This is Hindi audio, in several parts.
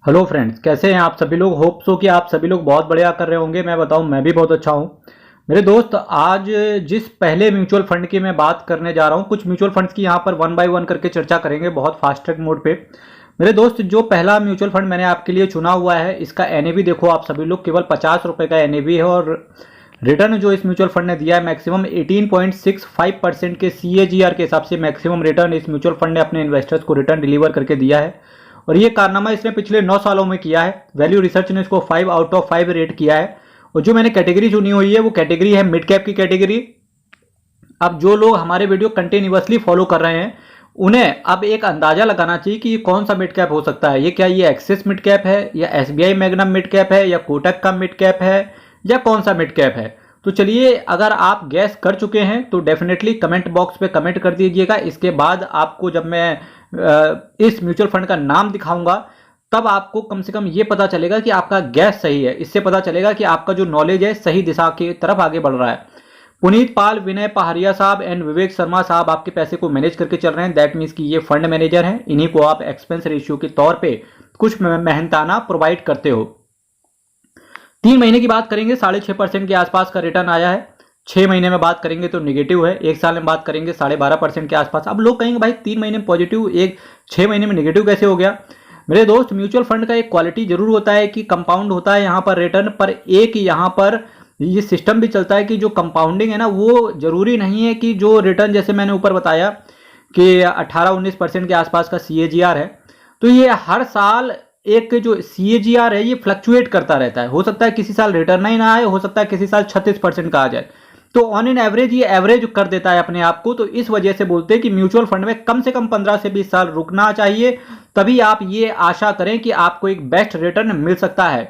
हेलो फ्रेंड्स, कैसे हैं आप सभी लोग। होप सो कि आप सभी लोग बहुत बढ़िया कर रहे होंगे। मैं बताऊं, मैं भी बहुत अच्छा हूं। मेरे दोस्त, आज जिस पहले म्यूचुअल फंड की मैं बात करने जा रहा हूं, कुछ म्यूचुअल फंड्स की यहां पर वन बाय वन करके चर्चा करेंगे बहुत फास्ट ट्रैक मोड पे। मेरे दोस्त, जो पहला म्यूचुअल फंड मैंने आपके लिए चुना हुआ है, इसका एनएवी देखो आप सभी लोग, केवल 50 रुपये का एनएवी है और रिटर्न जो इस म्यूचुअल फंड ने दिया है मैक्सिमम 18.65% के सीएजीआर के हिसाब से मैक्सिमम रिटर्न इस म्यूचुअल फंड ने अपने इन्वेस्टर्स को रिटर्न डिलीवर करके दिया है। और ये कारनामा इसने पिछले 9 सालों में किया है। वैल्यू रिसर्च ने इसको 5 आउट ऑफ 5 रेट किया है। और जो मैंने कैटेगरी चुनी हुई है वो कैटेगरी है मिड कैप की कैटेगरी। अब जो लोग हमारे वीडियो कंटिन्यूअसली फॉलो कर रहे हैं, उन्हें अब एक अंदाजा लगाना चाहिए कि ये कौन सा मिड कैप हो सकता है। ये क्या ये एक्सिस मिड कैप है, या एसबीआई मैग्नम मिड कैप है, या कोटक का मिड कैप है, या कौन सा मिड कैप है। तो चलिए, अगर आप गैस कर चुके हैं तो डेफिनेटली कमेंट बॉक्स पे कमेंट कर दीजिएगा। इसके बाद आपको जब मैं इस म्यूचुअल फंड का नाम दिखाऊंगा, तब आपको कम से कम ये पता चलेगा कि आपका गैस सही है। इससे पता चलेगा कि आपका जो नॉलेज है सही दिशा की तरफ आगे बढ़ रहा है। पुनीत पाल, विनय पहाड़िया साहब एंड विवेक शर्मा साहब आपके पैसे को मैनेज करके चल रहे हैं। दैट मीन्स कि ये फंड मैनेजर हैं। इन्हीं को आप एक्सपेंस रेशियो के तौर पे कुछ मेहनताना प्रोवाइड करते हो। 3 महीने की बात करेंगे, 6.5% के आसपास का रिटर्न आया है। 6 महीने में बात करेंगे तो निगेटिव है। 1 साल में बात करेंगे 12.5% के आसपास। अब लोग कहेंगे भाई 3 महीने में पॉजिटिव, 6 महीने में निगेटिव कैसे हो गया। मेरे दोस्त, म्यूचुअल फंड का एक क्वालिटी जरूर होता है कि कंपाउंड होता है यहाँ पर रिटर्न पर। एक यहाँ पर ये सिस्टम भी चलता है कि जो कंपाउंडिंग है ना, वो जरूरी नहीं है कि जो रिटर्न, जैसे मैंने ऊपर बताया कि 18-19% के आसपास का सीएजीआर है, तो ये हर साल एक जो सीएजीआर है ये फ्लक्चुएट करता रहता है। हो सकता है किसी साल रिटर्न ही ना आए, हो सकता है किसी साल 36% का आ जाए। तो ऑन एन एवरेज ये एवरेज कर देता है अपने आप को। तो इस वजह से बोलते हैं कि म्यूचुअल फंड में कम से कम 15 से 20 साल रुकना चाहिए, तभी आप ये आशा करें कि आपको एक बेस्ट रिटर्न मिल सकता है।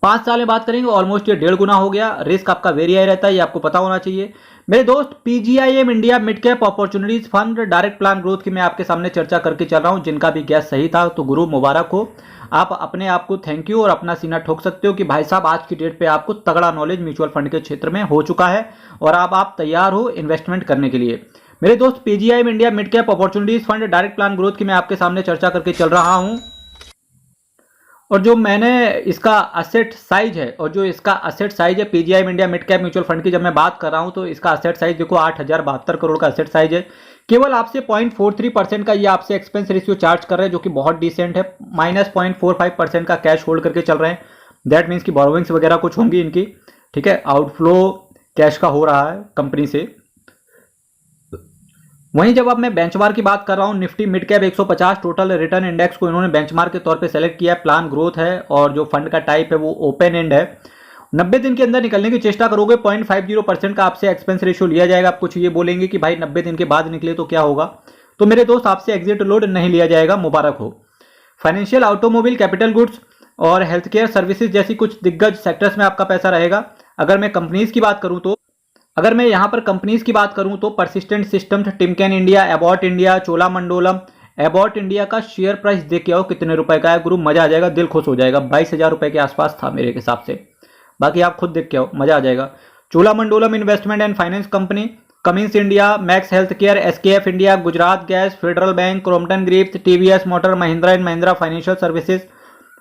5 साल में बात करेंगे, ऑलमोस्ट ये 1.5 गुना हो गया। रिस्क आपका वेरी हाई रहता है, ये आपको पता होना चाहिए। मेरे दोस्त, PGIM India mid cap opportunities fund direct plan growth की मैं आपके सामने चर्चा करके चल रहा हूं। जिनका भी गैस सही था तो गुरु मुबारक हो। आप अपने आप को थैंक यू और अपना सीना ठोक सकते हो कि भाई साहब, आज की डेट पे आपको तगड़ा नॉलेज म्यूचुअल फंड के क्षेत्र में हो चुका है और अब आप तैयार हो इन्वेस्टमेंट करने के लिए। मेरे दोस्त, PGIM India mid cap opportunities fund direct plan growth की मैं आपके सामने चर्चा करके चल रहा हूं। और जो मैंने इसका असेट साइज है, और जो इसका असेट साइज है PGI India mid cap mutual fund की, जब मैं बात कर रहा हूं तो इसका असेट साइज देखो 8,072 करोड़ का असेट साइज है। केवल आपसे 0.43% का ये आपसे एक्सपेंस रेशियो चार्ज कर रहे हैं, जो कि बहुत डिसेंट है। -0.45% का कैश होल्ड करके चल रहे हैं। दैट मीन्स की बोरोविंग्स वगैरह कुछ होंगी इनकी, ठीक है। आउटफ्लो कैश का हो रहा है कंपनी से। वहीं जब अब मैं बेंचमार्क की बात कर रहा हूं, Nifty mid cap 150 total return index को इन्होंने बेंचमार्क के तौर पे सेलेक्ट किया है। प्लान ग्रोथ है और जो फंड का टाइप है वो ओपन एंड है। 90 दिन के अंदर निकलने की चेष्टा करोगे, 0.50% का आपसे एक्सपेंस रेशियो लिया जाएगा। आप कुछ ये बोलेंगे कि भाई 90 दिन के बाद निकले तो क्या होगा, तो मेरे दोस्त आपसे एग्जिट लोड नहीं लिया जाएगा, मुबारक हो। फाइनेंशियल, ऑटोमोबाइल, कैपिटल गुड्स और हेल्थ केयर सर्विसेज जैसी कुछ दिग्गज सेक्टर्स में आपका पैसा रहेगा। अगर मैं कंपनीज की बात करूं तो, अगर मैं यहां पर कंपनीज की बात करूं तो Persistent Systems, Timken India, Abbott India, Cholamandalam. Abbott India का शेयर प्राइस देख के आओ कितने रुपए का है गुरु, मजा आ जाएगा, दिल खुश हो जाएगा। 22,000 रुपए के आसपास था मेरे हिसाब से, बाकी आप खुद देख के आओ, मजा आ जाएगा। Cholamandalam Investment and Finance Company, Cummins India, Max Health Care, SKF India, Gujarat Gas, Federal Bank, Crompton Greaves, TVS Motor, Mahindra and Mahindra Financial Services,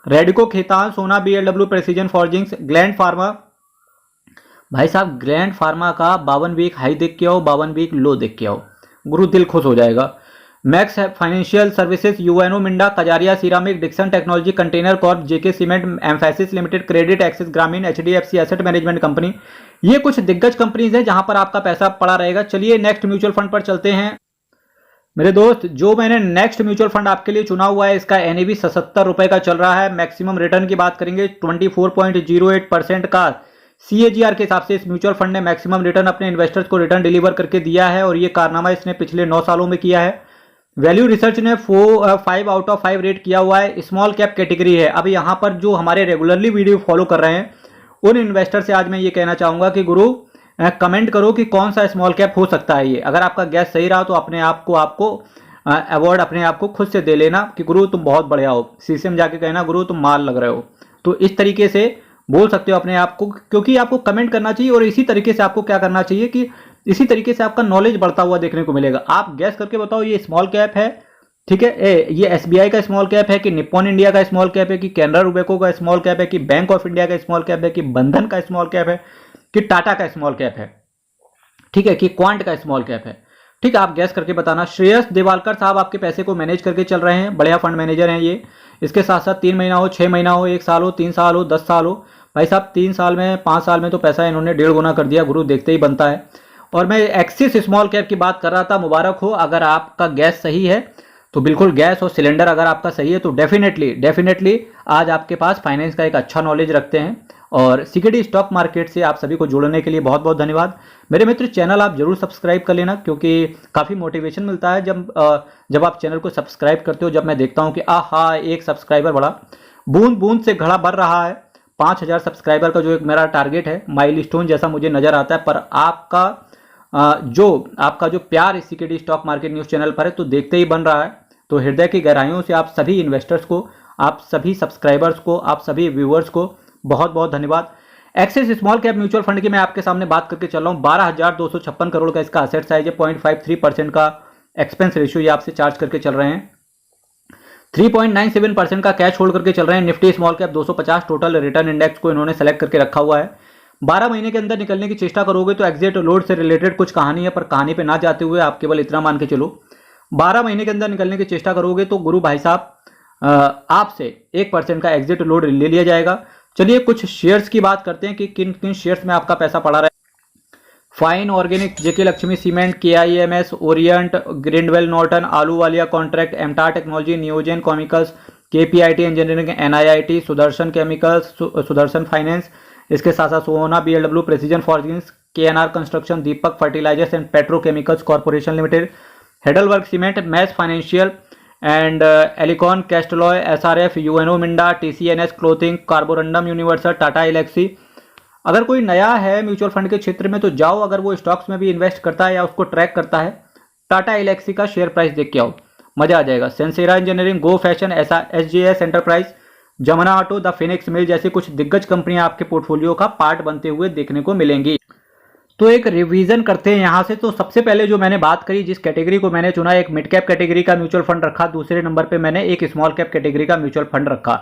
Radico Khaitan, Sona BLW, Precision Forgings, Gland Pharma. भाई साहब, ग्रैंड फार्मा का 52 वीक हाई देख के आओ, 52 वीक लो देख के आओ, गुरु दिल खुश हो जाएगा। Max Financial Services, UNO Minda, Kajaria Ceramic, Dixon Technology, Container Corp, JK Cement, Mphasis Limited, Credit Access Grameen, HDFC Asset Management Company. ये कुछ दिग्गज कंपनीज हैं जहां पर आपका पैसा पड़ा रहेगा। चलिए नेक्स्ट म्यूचुअल फंड पर चलते हैं। मेरे दोस्त, जो मैंने नेक्स्ट म्यूचुअल फंड आपके लिए चुना हुआ है, इसका एनएवी 77 रुपए का चल रहा है। मैक्सिमम रिटर्न की बात करेंगे 24.08% का सीएजीआर के हिसाब से इस म्यूचुअल फंड ने मैक्सिमम रिटर्न अपने इन्वेस्टर्स को रिटर्न डिलीवर करके दिया है। और ये कारनामा इसने पिछले 9 सालों में किया है। वैल्यू रिसर्च ने 5 आउट ऑफ 5 रेट किया हुआ है। स्मॉल कैप कैटेगरी है। अब यहाँ पर जो हमारे रेगुलरली वीडियो फॉलो कर रहे हैं, उन इन्वेस्टर से आज मैं ये कहना चाहूंगा कि गुरु कमेंट करो कि कौन सा स्मॉल कैप हो सकता है ये। अगर आपका गैस सही रहा तो अपने आप को आपको अवार्ड अपने आप को खुद से दे लेना कि गुरु तुम बहुत बढ़िया हो। शीशे में जाके कहना गुरु तुम माल लग रहे हो। तो इस तरीके से बोल सकते हो अपने आप को, क्योंकि आपको कमेंट करना चाहिए। और इसी तरीके से आपको क्या करना चाहिए कि इसी तरीके से आपका नॉलेज बढ़ता हुआ देखने को मिलेगा। आप गैस करके बताओ ये स्मॉल कैप है ठीक है। ये एसबीआई का स्मॉल कैप है कि निप्पॉन इंडिया का स्मॉल कैप है कि कैनरा रूबेको का स्मॉल कैप है कि बैंक ऑफ इंडिया का स्मॉल कैप है कि बंधन का स्मॉल कैप है कि टाटा का स्मॉल कैप है, ठीक है, कि क्वांट का स्मॉल कैप है। ठीक है, आप गैस करके बताना। श्रेयस देवालकर साहब आपके पैसे को मैनेज करके चल रहे हैं, बढ़िया फंड मैनेजर हैं ये। इसके साथ साथ 3 महीना हो, 6 महीना हो, 1 साल हो, 3 साल हो, 10 साल हो, भाई साहब 3 साल में 5 साल में तो पैसा इन्होंने 1.5 गुना कर दिया, गुरु देखते ही बनता है। और मैं एक्सिस स्मॉल कैप की बात कर रहा था, मुबारक हो। अगर आपका गैस सही है तो बिल्कुल, गैस और सिलेंडर अगर आपका सही है तो डेफिनेटली आज आपके पास फाइनेंस का एक अच्छा नॉलेज रखते हैं। और सिक्योरिटी स्टॉक मार्केट से आप सभी को जुड़ने के लिए बहुत बहुत धन्यवाद। मेरे मित्र, चैनल आप जरूर सब्सक्राइब कर लेना, क्योंकि काफ़ी मोटिवेशन मिलता है जब आप चैनल को सब्सक्राइब करते हो। जब मैं देखता हूँ कि आहा, एक सब्सक्राइबर बढ़ा, बूंद बूंद से घड़ा भर रहा है। 5000 सब्सक्राइबर का जो एक मेरा टारगेट है, माइलस्टोन जैसा मुझे नजर आता है। पर आपका जो प्यार इस security stock market news channel पर है तो देखते ही बन रहा है। तो हृदय की गहराइयों से आप सभी इन्वेस्टर्स को, आप सभी सब्सक्राइबर्स को, आप सभी व्यूअर्स को बहुत बहुत धन्यवाद। Axis small cap mutual fund की मैं आपके सामने बात करके चल रहा हूँ। 12,256 करोड़ का इसका असेट साइज है। 0.53% का एक्सपेंस रेशियो ये आपसे चार्ज करके चल रहे हैं। 3.97% का कैश होल्ड करके चल रहे हैं। Nifty small cap 250 total return index को इन्होंने सेलेक्ट करके रखा हुआ है। 12 महीने के अंदर निकलने की चेष्टा करोगे तो एग्जिट लोड से रिलेटेड कुछ कहानी है, पर कहानी पे ना जाते हुए आप केवल इतना मान के चलो, 12 महीने के अंदर निकलने की चेष्टा करोगे तो गुरु भाई साहब आपसे 1% का एग्जिट लोड ले लिया जाएगा। चलिए कुछ शेयर्स की बात करते हैं कि किन किन शेयर्स में आपका पैसा पड़ा रहा है। Fine Organic, JK Lakshmi Cement, KIMS, Orient, Grindwell Norton, Ahluwalia Contract, MTAR Technology, Neogen Chemicals, KPIT Engineering, NIIT, Sudarshan Chemicals, Sudarshan Finance, इसके साथ साथ Sona BLW, Precision Forgings, KNR Construction, Deepak Fertilizers and Petrochemicals Corporation Limited, Heidelberg Cement, MAS Financial and Elecon, Castalloy, SRF, UNO Minda, TCNS Clothing, Carborundum Universal, Tata Elxsi. अगर कोई नया है म्यूचुअल फंड के क्षेत्र में तो जाओ, अगर वो स्टॉक्स में भी इन्वेस्ट करता है या उसको ट्रैक करता है, टाटा एलेक्सी का शेयर प्राइस देख के आओ, मजा आ जाएगा। Sansera Engineering, Go Fashion, SJS Enterprise, Jamna Auto, The Phoenix Mill जैसी कुछ दिग्गज कंपनियां आपके पोर्टफोलियो का पार्ट बनते हुए देखने को मिलेंगी। तो एक रिवीजन करते हैं यहां से। तो सबसे पहले जो मैंने बात करी, जिस कैटेगरी को मैंने चुना, एक मिड कैप कैटेगरी का म्यूचुअल फंड रखा, दूसरे नंबर पे मैंने एक स्मॉल कैप कैटेगरी का म्यूचुअल फंड रखा,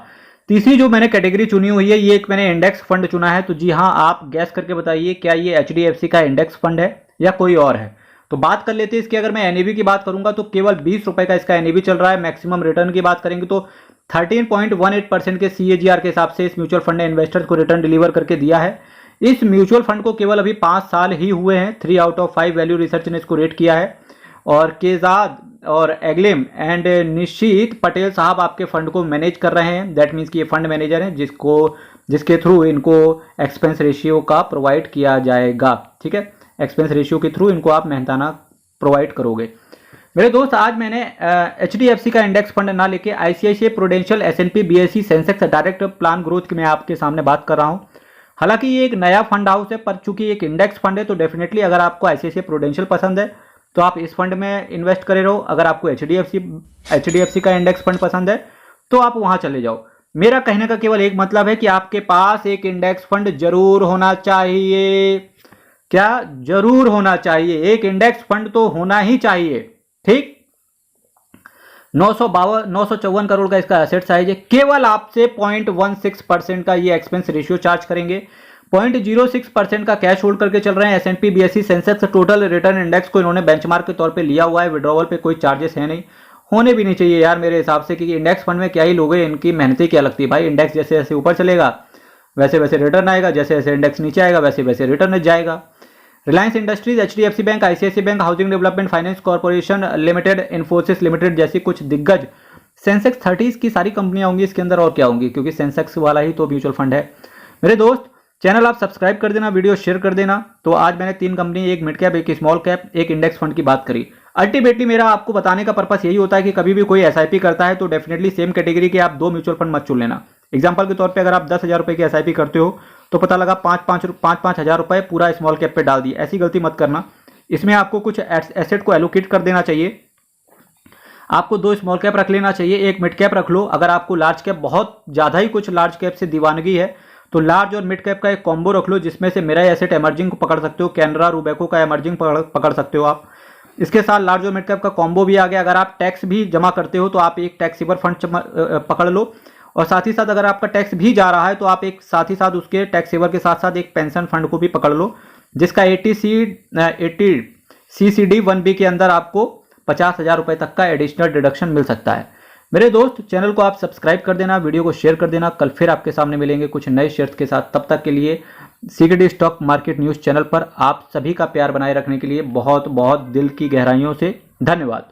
तीसरी जो मैंने कैटेगरी चुनी हुई है ये एक मैंने इंडेक्स फंड चुना है। तो जी हाँ, आप गैस करके बताइए क्या ये एचडीएफसी का इंडेक्स फंड है या कोई और है। तो बात कर लेते हैं इसकी। अगर मैं एनएवी की बात करूंगा तो केवल 20 रुपए का इसका एनएवी चल रहा है। मैक्सिमम रिटर्न की बात करेंगे तो 13.18% के सीएजीआर के हिसाब से इस म्यूचुअल फंड ने इन्वेस्टर्स को रिटर्न डिलीवर करके दिया है। इस म्यूचुअल फंड को केवल अभी 5 साल ही हुए हैं। 3 आउट ऑफ 5 वैल्यू रिसर्च ने इसको रेट किया है। और केजाद और एग्लिम एंड निशीत पटेल साहब आपके फंड को मैनेज कर रहे हैं। दैट मीन्स कि ये फंड मैनेजर हैं जिसके थ्रू इनको एक्सपेंस रेशियो का प्रोवाइड किया जाएगा। ठीक है, एक्सपेंस रेशियो के थ्रू इनको आप मेहनताना प्रोवाइड करोगे। मेरे दोस्त, आज मैंने एचडीएफसी का इंडेक्स फंड ना लेके ICICI prudential, S&P, BSE, Sensex direct plan growth की मैं आपके सामने बात कर रहा हूं। हालांकि ये एक नया फंड हाउस है, पर चूंकि एक इंडेक्स फंड है तो डेफिनेटली अगर आपको आईसीआईसीआई प्रूडेंशियल पसंद है तो आप इस फंड में इन्वेस्ट करे रहो। अगर आपको एचडीएफसी का इंडेक्स फंड पसंद है तो आप वहां चले जाओ। मेरा कहने का केवल एक मतलब है कि आपके पास एक इंडेक्स फंड जरूर होना चाहिए। क्या जरूर होना चाहिए? एक इंडेक्स फंड तो होना ही चाहिए। ठीक, 954 करोड़ का इसका एसेट साइज है। केवल आपसे 0.16% का ये एक्सपेंस रेशियो चार्ज करेंगे। 0.06% का कैश होल्ड करके चल रहे हैं। S&P, BSE, Sensex total return index को इन्होंने बेंचमार्क के तौर पे लिया हुआ है। विड्रॉवल पे कोई चार्जेस है नहीं, होने भी नहीं चाहिए यार मेरे हिसाब से, क्योंकि इंडेक्स फंड में क्या ही लोग हैं, इनकी मेहनत ही क्या लगती है भाई। इंडेक्स जैसे जैसे ऊपर चलेगा वैसे वैसे रिटर्न आएगा, जैसे जैसे इंडेक्स नीचे आएगा वैसे वैसे रिटर्न जाएगा। Reliance industries, HDFC bank, ICICI bank, housing development finance corporation limited, Infosys limited जैसी कुछ दिग्गज सेंसेक्स 30 की सारी कंपनियां होंगी इसके अंदर, और क्या होंगी, क्योंकि सेंसेक्स वाला ही तो म्यूचुअल फंड है। मेरे दोस्त, चैनल आप सब्सक्राइब कर देना, वीडियो शेयर कर देना। तो आज मैंने 3 कंपनी, एक मिड कैप, एक स्मॉल कैप, एक इंडेक्स फंड की बात करी। अल्टीमेटली मेरा आपको बताने का पर्पस यही होता है कि कभी भी कोई एसआईपी करता है तो डेफिनेटली सेम कैटेगरी के आप 2 म्यूचुअल फंड मत चुन लेना। एग्जाम्पल के तौर पर अगर आप 10,000 रुपए की एसआईपी करते हो तो पता लगा 5-5 हज़ार रुपए पूरा स्मॉल कैप पे डाल दिए, ऐसी गलती मत करना। इसमें आपको कुछ एसेट को एलोकेट कर देना चाहिए। आपको 2 स्मॉल कैप रख लेना चाहिए, एक मिड कैप रख लो। अगर आपको लार्ज कैप, बहुत ज़्यादा ही कुछ लार्ज कैप से दीवानगी है तो लार्ज और मिड कैप का एक कॉम्बो रख लो, जिसमें से मेरा एसेट एमर्जिंग को पकड़ सकते हो, कैनरा रूबेको का एमर्जिंग पकड़ सकते हो आप। इसके साथ लार्ज और मिड कैप का कॉम्बो भी आ गया। अगर आप टैक्स भी जमा करते हो तो आप एक टैक्स सेवर फंड पकड़ लो, और साथ ही साथ अगर आपका टैक्स भी जा रहा है तो आप एक साथ ही साथ उसके टैक्स सेवर के साथ साथ एक पेंशन फंड को भी पकड़ लो, जिसका 80 CCD 1B के अंदर आपको 50,000 रुपये तक का एडिशनल डिडक्शन मिल सकता है। मेरे दोस्त, चैनल को आप सब्सक्राइब कर देना, वीडियो को शेयर कर देना। कल फिर आपके सामने मिलेंगे कुछ नए शेयर्स के साथ। तब तक के लिए CKD stock market news channel पर आप सभी का प्यार बनाए रखने के लिए बहुत बहुत दिल की गहराइयों से धन्यवाद।